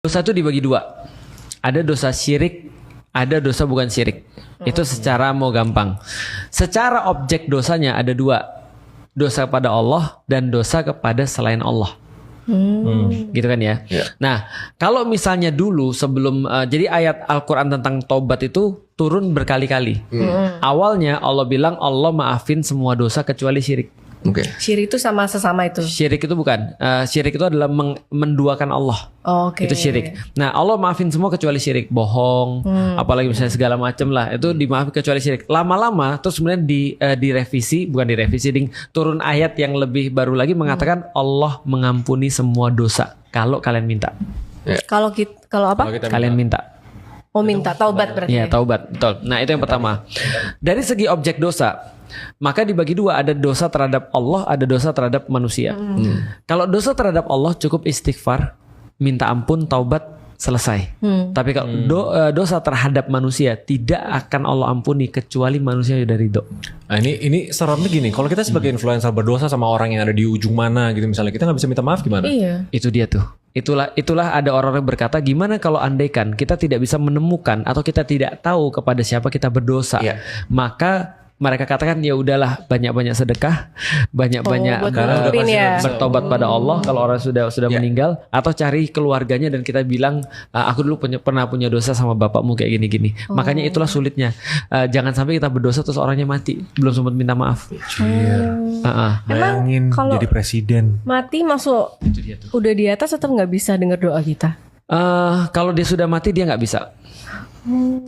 Dosa itu dibagi dua. Ada dosa syirik, ada dosa bukan syirik. Itu secara mau gampang. Secara objek dosanya ada dua. Dosa kepada Allah dan dosa kepada selain Allah. Gitu kan ya. Nah, kalau misalnya dulu sebelum jadi ayat Al-Quran tentang taubat itu turun berkali-kali. Awalnya Allah bilang Allah maafin semua dosa kecuali syirik. Oke. Syirik itu sama sesama itu. Syirik itu bukan. Syirik itu adalah menduakan Allah. Oke. Itu syirik. Nah, Allah maafin semua kecuali syirik, bohong, apalagi misalnya segala macam lah. Itu dimaafin kecuali syirik. Lama-lama terus kemudian direvisi, bukan direvisi, turun ayat yang lebih baru lagi mengatakan Allah mengampuni semua dosa kalau kalian minta. Kalau apa? Kalian minta. Oh, minta taubat berarti. Iya, taubat, betul. Nah, itu yang pertama. Dari segi objek dosa, maka dibagi dua, ada dosa terhadap Allah, ada dosa terhadap manusia. Kalau dosa terhadap Allah cukup istighfar, minta ampun, taubat, selesai. Tapi kalau dosa terhadap manusia tidak akan Allah ampuni kecuali manusia sudah ridho. Nah ini seremnya gini, kalau kita sebagai influencer berdosa sama orang yang ada di ujung mana gitu misalnya, kita nggak bisa minta maaf gimana? Iya. Itu dia tuh. Itulah ada orang-orang berkata, gimana kalau andaikan kita tidak bisa menemukan atau kita tidak tahu kepada siapa kita berdosa, maka mereka katakan ya udahlah, banyak-banyak sedekah, banyak-banyak bertobat pada Allah kalau orang sudah meninggal, atau cari keluarganya dan kita bilang aku dulu pernah punya dosa sama bapakmu kayak gini-gini. Makanya itulah sulitnya. Jangan sampai kita berdosa terus orangnya mati belum sempat minta maaf. Bayangin kalau jadi presiden. Mati masuk udah di atas tetap nggak bisa dengar doa kita. Kalau dia sudah mati dia nggak bisa.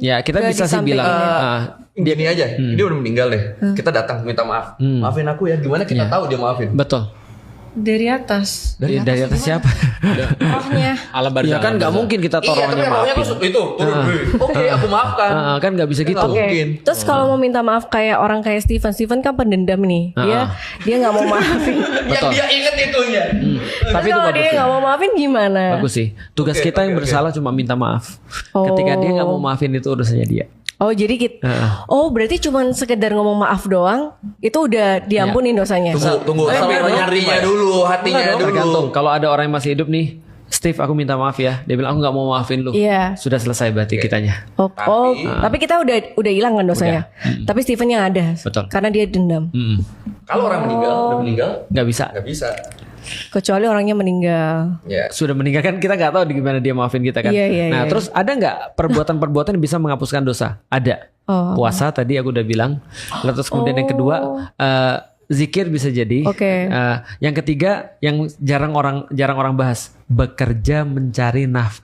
Ya kita bisa sih bilang Gini aja, dia udah meninggal deh. Kita datang minta maaf. Maafin aku ya. Gimana kita tahu dia maafin? Betul. Dari atas. Dari atas siapa? Rohnya. Ya kan nggak mungkin kita torohnya maafin. Itu turun. Oke, aku maafkan. Kan nggak bisa gitu. Oke. Terus kalau mau minta maaf kayak orang kayak Steven kan pendendam nih. Dia nggak mau maafin. Yang dia inget itunya. Tapi itu kalau dia nggak mau maafin gimana? Bagus sih. Tugas kita yang bersalah cuma minta maaf. Ketika dia nggak mau maafin itu urusannya dia. Oh jadi berarti cuma sekedar ngomong maaf doang itu udah diampunin dosanya. Tunggu sampai nyarinya dulu, hatinya dulu. Tergantung. Kalau ada orang yang masih hidup nih, Steve aku minta maaf ya. Dia bilang aku nggak mau maafin lu. Iya. Sudah selesai berarti kitanya. Tapi kita udah hilang kan dosanya. Tapi Steven yang ada. Betul. Karena dia dendam. Kalau orang udah meninggal, nggak bisa. Kecuali orangnya meninggal. Sudah meninggal kan kita nggak tahu di gimana dia maafin kita kan. Nah terus ada nggak perbuatan-perbuatan yang bisa menghapuskan dosa? Ada. Puasa tadi aku udah bilang. Terus kemudian yang kedua zikir bisa jadi. Yang ketiga yang jarang orang bahas, bekerja mencari nafkah.